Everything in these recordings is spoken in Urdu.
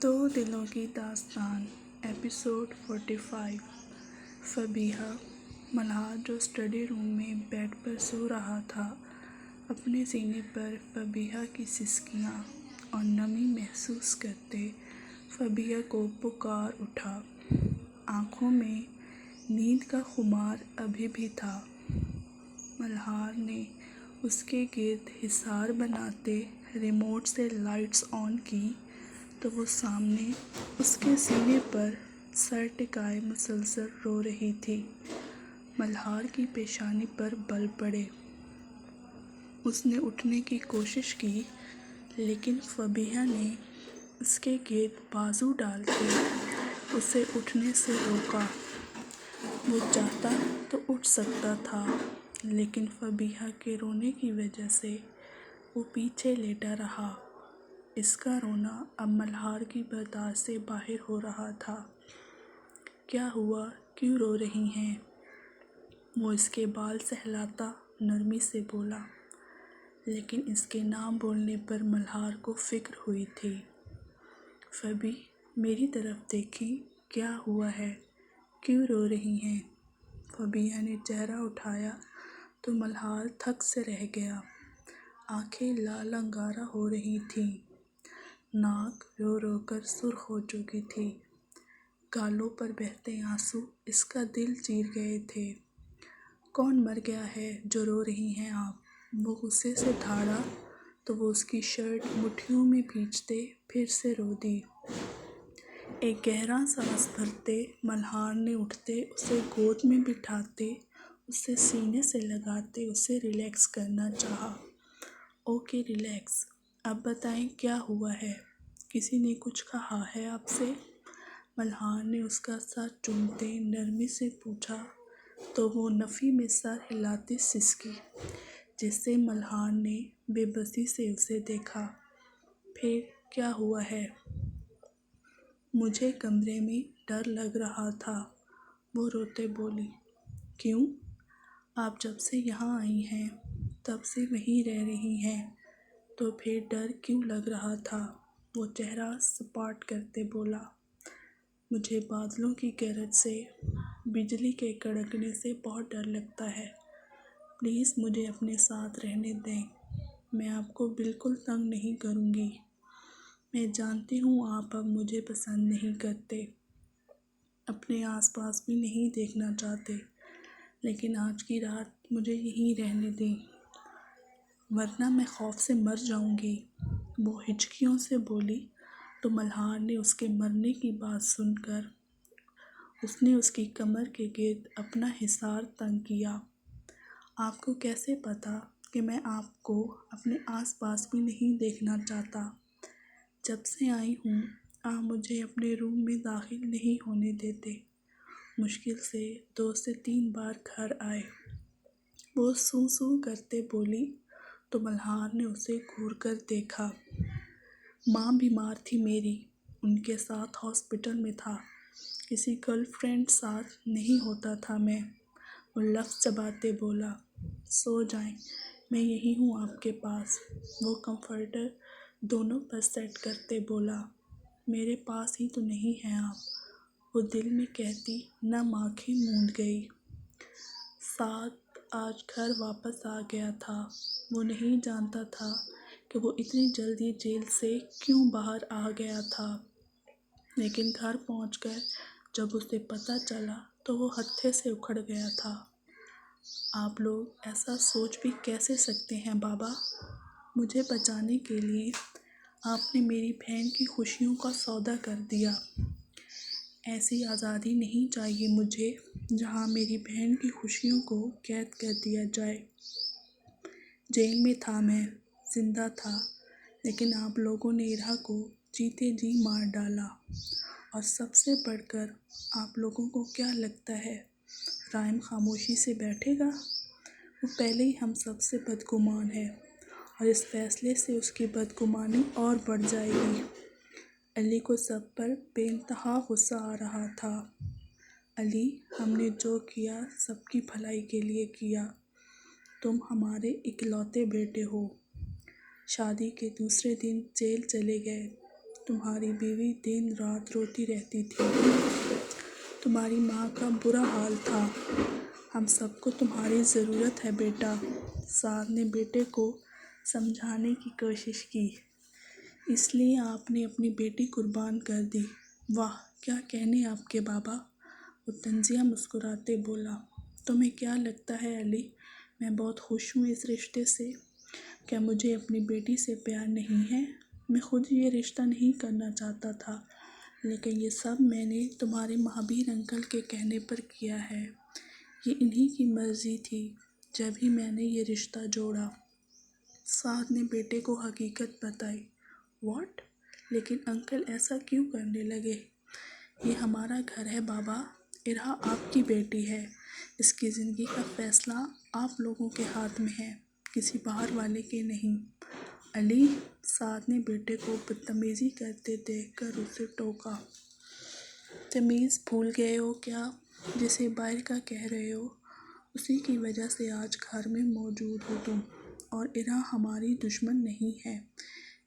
دو دلوں کی داستان ایپیسوڈ 45 فبیہہ ملحار جو اسٹڈی روم میں بیڈ پر سو رہا تھا، اپنے سینے پر فبیہہ کی سسکیاں اور نمی محسوس کرتے فبیہہ کو پکار اٹھا۔ آنکھوں میں نیند کا خمار ابھی بھی تھا۔ ملحار نے اس کے گرد حصار بناتے ریموٹ سے لائٹس آن کی تو وہ سامنے اس کے سینے پر سر ٹکائے مسلسل رو رہی تھی۔ ملحار کی پیشانی پر بل پڑے۔ اس نے اٹھنے کی کوشش کی لیکن فبیہہ نے اس کے گرد بازو ڈال کے اسے اٹھنے سے روکا۔ وہ چاہتا تو اٹھ سکتا تھا لیکن فبیہہ کے رونے کی وجہ سے وہ پیچھے لیٹا رہا۔ اس کا رونا اب ملحار کی برداشت سے باہر ہو رہا تھا۔ کیا ہوا؟ کیوں رو رہی ہیں؟ وہ اس کے بال سہلاتا نرمی سے بولا، لیکن اس کے نام بولنے پر ملحار کو فکر ہوئی تھی۔ فبی میری طرف دیکھیں، کیا ہوا ہے؟ کیوں رو رہی ہیں؟ فبیہہ نے چہرہ اٹھایا تو ملحار تھک سے رہ گیا۔ آنکھیں لال انگارہ ہو رہی تھیں، ناک رو رو کر سرخ ہو چکی تھی، گالوں پر بہتے آنسو اس کا دل چیر گئے تھے۔ کون مر گیا ہے جو رو رہی ہیں آپ؟ وہ غصے سے دھاڑا تو وہ اس کی شرٹ مٹھیوں میں بھینچتے پھر سے رو دی۔ ایک گہرا سانس بھرتے ملحار نے اٹھتے اسے گود میں بٹھاتے اسے سینے سے لگاتے اسے ریلیکس کرنا چاہا۔ اوکے ریلیکس، اب بتائیں کیا ہوا ہے؟ کسی نے کچھ کہا ہے آپ سے؟ ملحار نے اس کا سر چومتے نرمی سے پوچھا تو وہ نفی میں سر ہلاتی سسکی، جس سے ملحار نے بے بسی سے اسے دیکھا۔ پھر کیا ہوا ہے؟ مجھے کمرے میں ڈر لگ رہا تھا، وہ روتے بولی۔ کیوں؟ آپ جب سے یہاں آئی ہیں تب سے وہیں رہ رہی ہیں، تو پھر ڈر کیوں لگ رہا تھا؟ وہ چہرہ سپاٹ کرتے بولا۔ مجھے بادلوں کی گرج سے، بجلی کے کڑکنے سے بہت ڈر لگتا ہے۔ پلیز مجھے اپنے ساتھ رہنے دیں، میں آپ کو بالکل تنگ نہیں کروں گی۔ میں جانتی ہوں آپ اب مجھے پسند نہیں کرتے، اپنے آس پاس بھی نہیں دیکھنا چاہتے، لیکن آج کی رات مجھے یہیں رہنے دیں، ورنہ میں خوف سے مر جاؤں گی، وہ ہچکیوں سے بولی۔ تو ملحار نے اس کے مرنے کی بات سن کر اس نے اس کی کمر کے گرد اپنا حصار تنگ کیا۔ آپ کو کیسے پتا کہ میں آپ کو اپنے آس پاس بھی نہیں دیکھنا چاہتا؟ جب سے آئی ہوں آپ مجھے اپنے روم میں داخل نہیں ہونے دیتے، مشکل سے 2 سے 3 بار گھر آئے، وہ سوں سوں کرتے بولی۔ تو ملحار نے اسے گھور کر دیکھا۔ ماں بیمار تھی میری، ان کے ساتھ ہاسپٹل میں تھا، کسی گرل فرینڈ ساتھ نہیں ہوتا تھا میں، وہ لفظ چباتے بولا۔ سو جائیں، میں یہی ہوں آپ کے پاس، وہ کمفرٹر دونوں پر سیٹ کرتے بولا۔ میرے پاس ہی تو نہیں ہیں آپ، وہ دل میں کہتی نم آنکھیں موند گئی۔ سعد آج گھر واپس آ گیا تھا، وہ نہیں جانتا تھا کہ وہ اتنی جلدی جیل سے کیوں باہر آ گیا تھا، لیکن گھر پہنچ کر جب اسے پتہ چلا تو وہ ہتھے سے اکھڑ گیا تھا۔ آپ لوگ ایسا سوچ بھی کیسے سکتے ہیں بابا؟ مجھے بچانے کے لیے آپ نے میری بہن کی خوشیوں کا سودا کر دیا۔ ایسی آزادی نہیں چاہیے مجھے جہاں میری بہن کی خوشیوں کو قید کر دیا جائے۔ جیل میں تھا میں، زندہ تھا، لیکن آپ لوگوں نے ارہا کو جیتے جی مار ڈالا، اور سب سے بڑھ کر آپ لوگوں کو کیا لگتا ہے رائم خاموشی سے بیٹھے گا؟ وہ پہلے ہی ہم سب سے بدگمان ہے، اور اس فیصلے سے اس کی بدگمانی اور بڑھ جائے گی۔ علی کو سب پر بے انتہا غصہ آ رہا تھا۔ علی، ہم نے جو کیا سب کی بھلائی کے لیے کیا، تم ہمارے اکلوتے بیٹے ہو۔ شادی کے دوسرے دن جیل چلے گئے، تمہاری بیوی دن رات روتی رہتی تھی، تمہاری ماں کا برا حال تھا، ہم سب کو تمہاری ضرورت ہے بیٹا۔ سعد نے بیٹے کو سمجھانے کی کوشش کی، اس لیے آپ نے اپنی بیٹی قربان کر دی۔ واہ، کیا کہنے آپ کے بابا، وہ تنزیہ مسکراتے بولا۔ تمہیں کیا لگتا ہے علی، میں بہت خوش ہوں اس رشتے سے؟ کیا مجھے اپنی بیٹی سے پیار نہیں ہے؟ میں خود یہ رشتہ نہیں کرنا چاہتا تھا، لیکن یہ سب میں نے تمہارے مہابیر انکل کے کہنے پر کیا ہے، یہ انہی کی مرضی تھی جب ہی میں نے یہ رشتہ جوڑا۔ سعد نے بیٹے کو حقیقت بتائی۔ واٹ؟ لیکن انکل ایسا کیوں کرنے لگے؟ یہ ہمارا گھر ہے بابا، ارہا آپ کی بیٹی ہے، اس کی زندگی کا فیصلہ آپ لوگوں کے ہاتھ میں ہے، کسی باہر والے کے نہیں۔ علی، سعد نے بیٹے کو بدتمیزی کرتے دیکھ کر اسے ٹوکا۔ تمیز بھول گئے ہو کیا؟ جسے باہر کا کہہ رہے ہو، اسی کی وجہ سے آج گھر میں موجود ہو تم، اور ارہا ہماری دشمن نہیں ہے،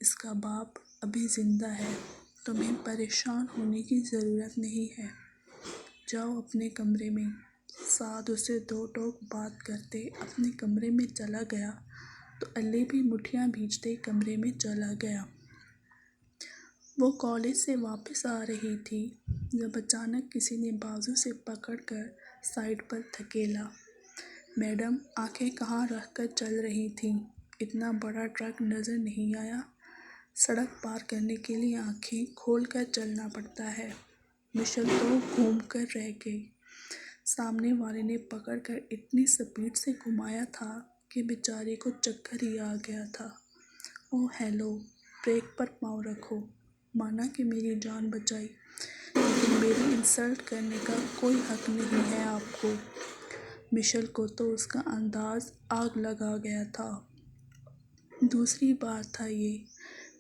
اس کا باپ ابھی زندہ ہے، تمہیں پریشان ہونے کی ضرورت نہیں ہے، جاؤ اپنے کمرے میں۔ سعد اسے دو ٹوک بات کرتے اپنے کمرے میں چلا گیا تو علی بھی مٹھیاں بھیجتے کمرے میں چلا گیا۔ وہ کالج سے واپس آ رہی تھی جب اچانک کسی نے بازو سے پکڑ کر سائڈ پر دھکیلا۔ میڈم، آنکھیں کہاں رکھ کر چل رہی تھیں؟ اتنا بڑا ٹرک نظر نہیں آیا؟ سڑک پار کرنے کے لیے آنکھیں کھول کر چلنا پڑتا ہے۔ مشل تو گھوم کر رہ گئی۔ سامنے والے نے پکڑ کر اتنی سپیڈ سے گھمایا تھا کہ بیچارے کو چکر ہی آ گیا تھا۔ اوہ ہیلو، بریک پر پاؤں رکھو، مانا کہ میری جان بچائی، لیکن میری انسلٹ کرنے کا کوئی حق نہیں ہے آپ کو۔ مشل کو تو اس کا انداز آگ لگا گیا تھا۔ دوسری بار تھا یہ،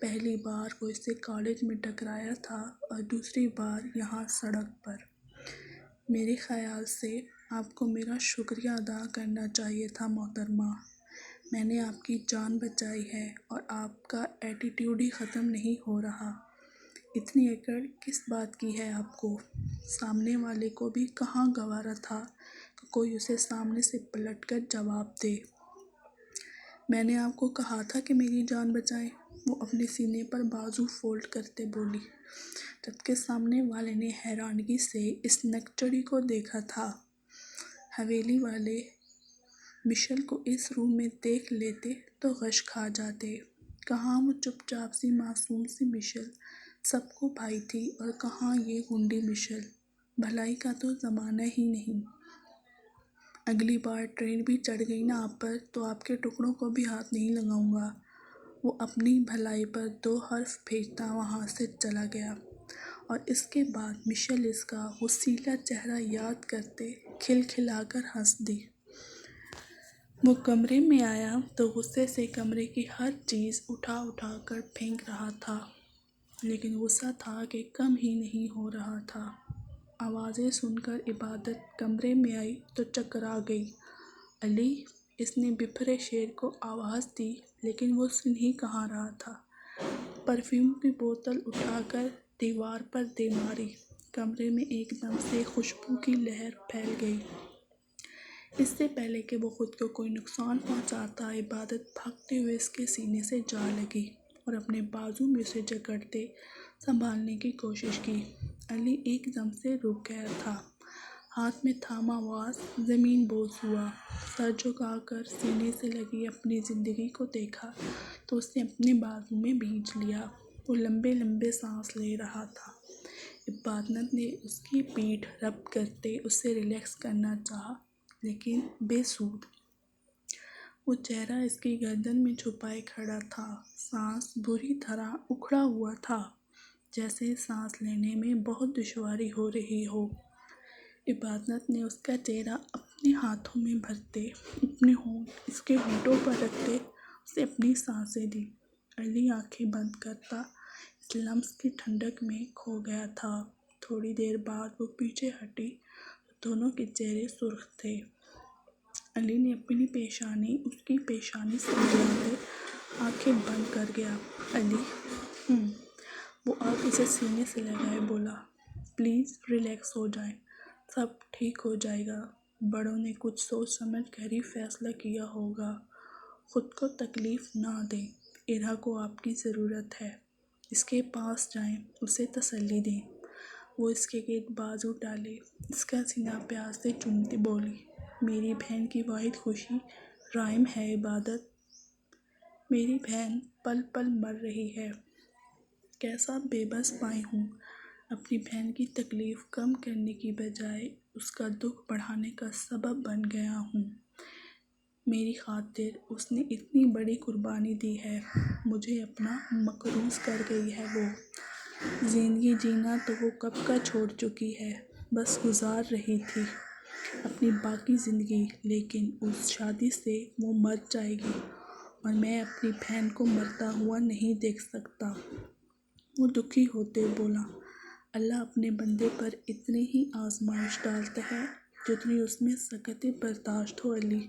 پہلی بار وہ اسے کالج میں ٹکرایا تھا اور دوسری بار یہاں سڑک پر۔ میرے خیال سے آپ کو میرا شکریہ ادا کرنا چاہیے تھا محترمہ، میں نے آپ کی جان بچائی ہے اور آپ کا ایٹیٹیوڈ ہی ختم نہیں ہو رہا۔ اتنی اکڑ کس بات کی ہے آپ کو؟ سامنے والے کو بھی کہاں گوارا تھا کہ کوئی اسے سامنے سے پلٹ کر جواب دے۔ میں نے آپ کو کہا تھا کہ میری جان بچائیں، وہ اپنے سینے پر بازو فولڈ کرتے بولی، جبکہ سامنے والے نے حیرانگی سے اس نکچڑی کو دیکھا تھا۔ حویلی والے مشل کو اس روم میں دیکھ لیتے تو غش کھا جاتے۔ کہاں وہ چپ چاپ سی معصوم سی مشل، سب کو بھائی تھی، اور کہاں یہ گنڈی مشل، بھلائی کا تو زمانہ ہی نہیں۔ اگلی بار ٹرین بھی چڑھ گئی نا آپ پر تو آپ کے ٹکڑوں کو بھی ہاتھ نہیں لگاؤں گا۔ وہ اپنی بھلائی پر 2 حرف بھیجتا وہاں سے چلا گیا، اور اس کے بعد مشل اس کا غصیلا چہرہ یاد کرتے کھلکھلا کر ہنس دی۔ وہ کمرے میں آیا تو غصے سے کمرے کی ہر چیز اٹھا اٹھا کر پھینک رہا تھا، لیکن غصہ تھا کہ کم ہی نہیں ہو رہا تھا۔ آوازیں سن کر عبادت کمرے میں آئی تو چکرا گئی۔ علی، اس نے بپھرے شیر کو آواز دی لیکن وہ سن ہی کہاں رہا تھا۔ پرفیوم کی بوتل اٹھا کر دیوار پر دے ماری، کمرے میں ایک دم سے خوشبو کی لہر پھیل گئی۔ اس سے پہلے کہ وہ خود کو کوئی نقصان پہنچاتا، عبادت بھاگتے ہوئے اس کے سینے سے جا لگی اور اپنے بازو میں اسے جکڑتے سنبھالنے کی کوشش کی۔ علی ایک دم سے رک گیا تھا، ہاتھ میں تھاما واز زمین بوس ہوا۔ سر جھکا کر سینے سے لگی اپنی زندگی کو دیکھا تو اس نے اپنے بازو میں بھینچ لیا۔ وہ لمبے لمبے سانس لے رہا تھا۔ عبادت نے اس کی پیٹھ رب کرتے اسے ریلیکس کرنا چاہا، لیکن بے سود۔ وہ چہرہ اس کی گردن میں چھپائے کھڑا تھا، سانس بری طرح اکھڑا ہوا تھا، جیسے سانس لینے میں بہت دشواری ہو رہی ہو۔ عبادت نے اس کا چہرہ اپنے ہاتھوں میں بھرتے، اپنے ہونٹ اس کے ہونٹوں پر رکھتے اسے اپنی سانسیں دی۔ علی آنکھیں بند کرتا اس لمس کی ٹھنڈک میں کھو گیا تھا۔ تھوڑی دیر بعد وہ پیچھے ہٹی تو دونوں کے چہرے سرخ تھے۔ علی نے اپنی پیشانی اس کی پیشانی سے ملاتے آنکھیں بند کر گیا۔ علی، وہ اب اسے سینے سے لگائے بولا، پلیز ریلیکس ہو جائیں، سب ٹھیک ہو جائے گا۔ بڑوں نے کچھ سوچ سمجھ کر ہی فیصلہ کیا ہوگا۔ خود کو تکلیف نہ دیں، ارا کو آپ کی ضرورت ہے، اس کے پاس جائیں، اسے تسلی دیں۔ وہ اس کے گرد بازو ڈالے، اس کا سینہ پیار سے چومتی بولی، میری بہن کی واحد خوشی رائم ہے عبادت، میری بہن پل پل مر رہی ہے، کیسا بے بس پائی ہوں، اپنی بہن کی تکلیف کم کرنے کی بجائے اس کا دکھ بڑھانے کا سبب بن گیا ہوں۔ میری خاطر اس نے اتنی بڑی قربانی دی ہے، مجھے اپنا مقروض کر گئی ہے وہ۔ زندگی جینا تو وہ کب کا چھوڑ چکی ہے، بس گزار رہی تھی اپنی باقی زندگی، لیکن اس شادی سے وہ مر جائے گی اور میں اپنی بہن کو مرتا ہوا نہیں دیکھ سکتا۔ وہ دکھی ہوتے بولا، اللہ اپنے بندے پر اتنی ہی آزمائش ڈالتا ہے جتنی اس میں سکت برداشت ہو علی۔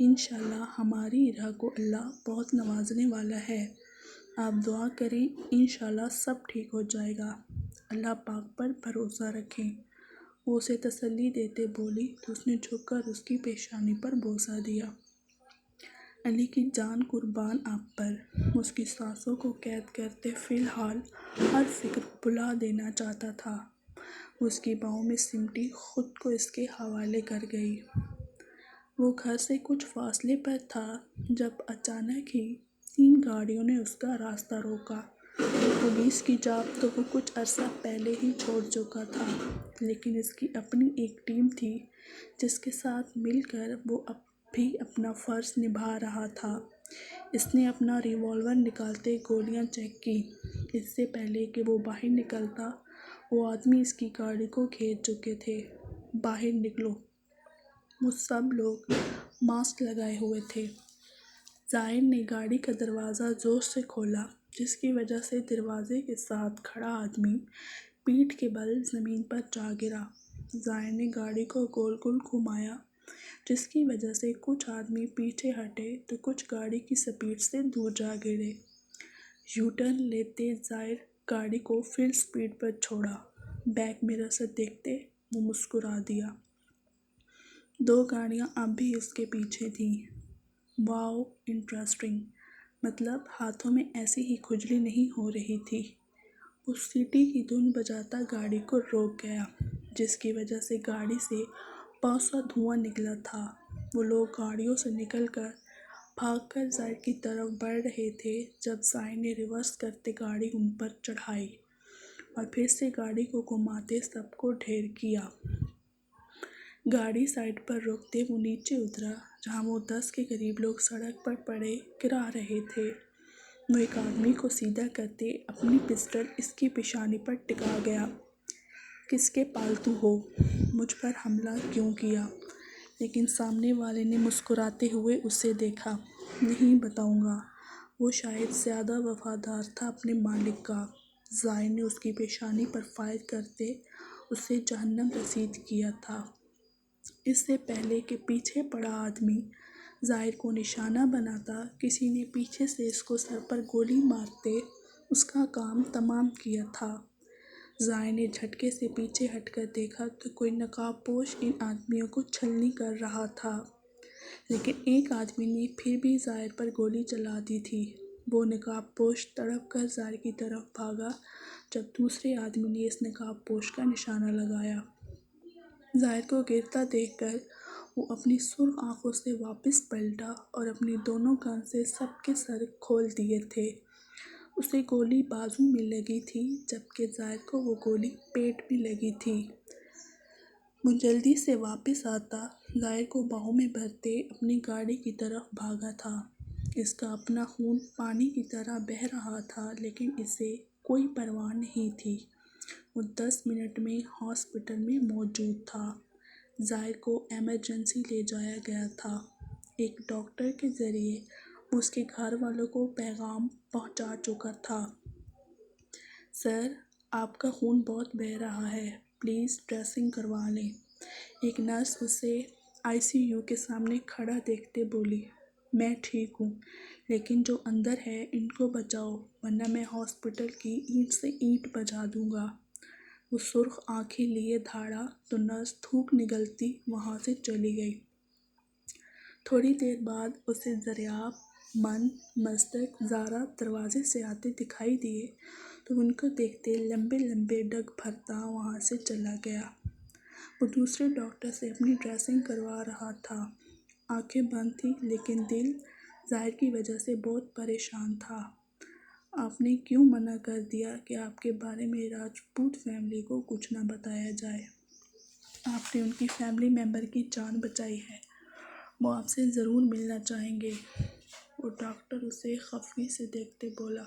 انشاءاللہ ہماری ارا کو اللہ بہت نوازنے والا ہے، آپ دعا کریں، انشاءاللہ سب ٹھیک ہو جائے گا، اللہ پاک پر بھروسہ رکھیں۔ وہ اسے تسلی دیتے بولی تو اس نے جھک کر اس کی پیشانی پر بوسہ دیا۔ علی کی جان قربان آپ پر، اس کی سانسوں کو قید کرتے فی الحال ہر فکر بھلا دینا چاہتا تھا۔ وہ اس کی باہوں میں سمٹی خود کو اس کے حوالے کر گئی۔ وہ گھر سے کچھ فاصلے پر تھا جب اچانک ہی 3 گاڑیوں نے اس کا راستہ روکا۔ پولیس کی جاپ تو وہ کچھ عرصہ پہلے ہی چھوڑ چکا تھا، لیکن اس کی اپنی ایک ٹیم تھی جس کے ساتھ مل کر وہ اب بھی اپنا فرض نبھا رہا تھا۔ اس نے اپنا ریوالور نکالتے گولیاں چیک کی۔ اس سے پہلے کہ وہ باہر نکلتا، وہ آدمی اس کی گاڑی کو گھیر چکے تھے۔ باہر نکلو، وہ سب لوگ ماسک لگائے ہوئے تھے۔ ظاہر نے گاڑی کا دروازہ زور سے کھولا، جس کی وجہ سے دروازے کے ساتھ کھڑا آدمی پیٹھ کے بل زمین پر جا گرا۔ ظاہر نے گاڑی کو گول گول گھمایا، جس کی وجہ سے کچھ آدمی پیچھے ہٹے تو کچھ گاڑی کی سپیڈ سے دور جا گرے۔ یو ٹرن لیتے ظاہر گاڑی کو فل سپیڈ پر چھوڑا۔ بیک مرر سے دیکھتے وہ مسکرا دیا۔ 2 گاڑیاں اب بھی اس کے پیچھے تھیں۔ واو انٹرسٹنگ، مطلب ہاتھوں میں ایسی ہی کھجلی نہیں ہو رہی تھی۔ وہ سیٹی کی دھن بجاتا گاڑی کو روک گیا، جس کی وجہ سے گاڑی سے بہت سا دھواں نکلا تھا۔ وہ لوگ گاڑیوں سے نکل کر بھاگ کر ظاہر کی طرف بڑھ رہے تھے جب ظاہر نے ریورس کرتے گاڑی ان پر چڑھائی اور پھر سے گاڑی کو گھماتے سب کو ڈھیر کیا۔ گاڑی سائڈ پر روکتے وہ نیچے اترا جہاں وہ 10 کے قریب لوگ سڑک پر پڑے گرا رہے تھے۔ وہ ایک آدمی کو سیدھا کرتے اپنی پسٹل اس کی پیشانی پر ٹکا گیا۔ کس کے پالتو ہو، مجھ پر حملہ کیوں کیا؟ لیکن سامنے والے نے مسکراتے ہوئے اسے دیکھا۔ نہیں بتاؤں گا، وہ شاید زیادہ وفادار تھا اپنے مالک کا۔ ظاہر نے اس کی پیشانی پر فائر کرتے اسے جہنم رسید کیا تھا۔ اس سے پہلے کہ پیچھے پڑا آدمی ظاہر کو نشانہ بناتا، کسی نے پیچھے سے اس کو سر پر گولی مارتے اس کا کام تمام کیا تھا۔ ظاہر نے جھٹکے سے پیچھے ہٹ کر دیکھا تو کوئی نقاب پوش ان آدمیوں کو چھلنی کر رہا تھا، لیکن ایک آدمی نے پھر بھی ظاہر پر گولی چلا دی تھی۔ وہ نقاب پوش تڑپ کر ظاہر کی طرف بھاگا جب دوسرے آدمی نے اس نقاب پوش کا نشانہ لگایا۔ ظاہر کو گرتا دیکھ کر وہ اپنی سرخ آنکھوں سے واپس پلٹا اور اپنی دونوں گن سے سب کے سر کھول دیے تھے۔ اسے گولی بازو میں لگی تھی جبکہ ظاہر کو وہ گولی پیٹ میں لگی تھی۔ وہ جلدی سے واپس آتا، ظاہر کو باہوں میں بھرتے اپنی گاڑی کی طرف بھاگا تھا۔ اس کا اپنا خون پانی کی طرح بہہ رہا تھا لیکن اسے کوئی پرواہ نہیں تھی۔ وہ 10 منٹ میں ہاسپٹل میں موجود تھا۔ ظاہر کو ایمرجنسی لے جایا گیا تھا۔ ایک ڈاکٹر کے ذریعے وہ اس کے گھر والوں کو پیغام پہنچا چکا تھا۔ سر، آپ کا خون بہت بہہ رہا ہے، پلیز ڈریسنگ کروا لیں۔ ایک نرس اسے ICU کے سامنے کھڑا دیکھتے بولی، میں ٹھیک ہوں، لیکن جو اندر ہے ان کو بچاؤ ورنہ میں ہاسپٹل کی اینٹ سے اینٹ بجا دوں گا۔ وہ سرخ آنکھیں لیے دھاڑا تو نرس تھوک نگلتی وہاں سے چلی گئی۔ تھوڑی دیر بعد اسے دریاب، من، مصدق، زارا دروازے سے آتے دکھائی دیے تو ان کو دیکھتے لمبے لمبے ڈگ بھرتا وہاں سے چلا گیا۔ وہ دوسرے ڈاکٹر سے اپنی ڈریسنگ کروا رہا تھا۔ آنکھیں بند تھیں لیکن دل ظاہر کی وجہ سے بہت پریشان تھا۔ آپ نے کیوں منع کر دیا کہ آپ کے بارے میں راجپوت فیملی کو کچھ نہ بتایا جائے؟ آپ نے ان کی فیملی ممبر کی جان بچائی ہے، وہ آپ سے ضرور ملنا چاہیں گے۔ وہ ڈاکٹر اسے خفگی سے دیکھتے بولا،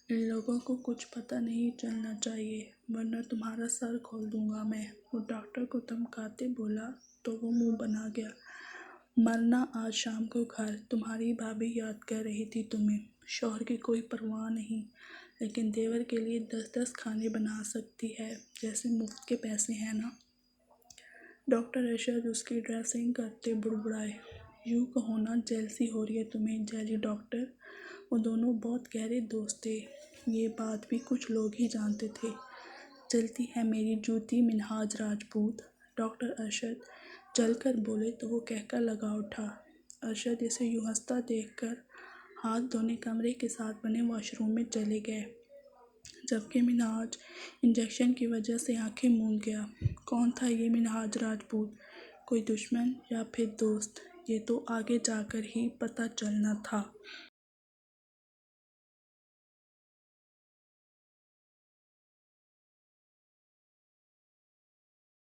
ان لوگوں کو کچھ پتہ نہیں چلنا چاہیے ورنہ تمہارا سر کھول دوں گا میں۔ وہ ڈاکٹر کو دھمکاتے بولا تو وہ منہ بنا گیا، مرنا آج شام کو گھر، تمہاری بھابھی یاد کر رہی تھی تمہیں۔ شوہر کی کوئی پرواہ نہیں، لیکن دیور کے لیے 10 کھانے بنا سکتی ہے، جیسے مفت کے پیسے ہیں نا۔ ڈاکٹر ارشد اس کی ڈریسنگ کرتے بڑبڑائے، یوں کہو نا جیلسی ہو رہی ہے تمہیں جیلی ڈاکٹر۔ وہ دونوں بہت گہرے دوست تھے، یہ بات بھی کچھ لوگ ہی جانتے تھے۔ چلتی ہے میری جوتی منہاج راجپوت، ڈاکٹر ارشد چل کر بولے تو وہ کہکا لگا اٹھا۔ ارشد اسے یوں ہنستا دیکھ کر ہاتھ دھونے کمرے کے ساتھ بنے واش روم میں چلے گئے، جبکہ منہاج انجیکشن کی وجہ سے آنکھیں موند گیا۔ کون تھا یہ منہاج راجپوت؟ کوئی دشمن یا پھر دوست؟ یہ تو آگے جا کر ہی پتہ چلنا تھا۔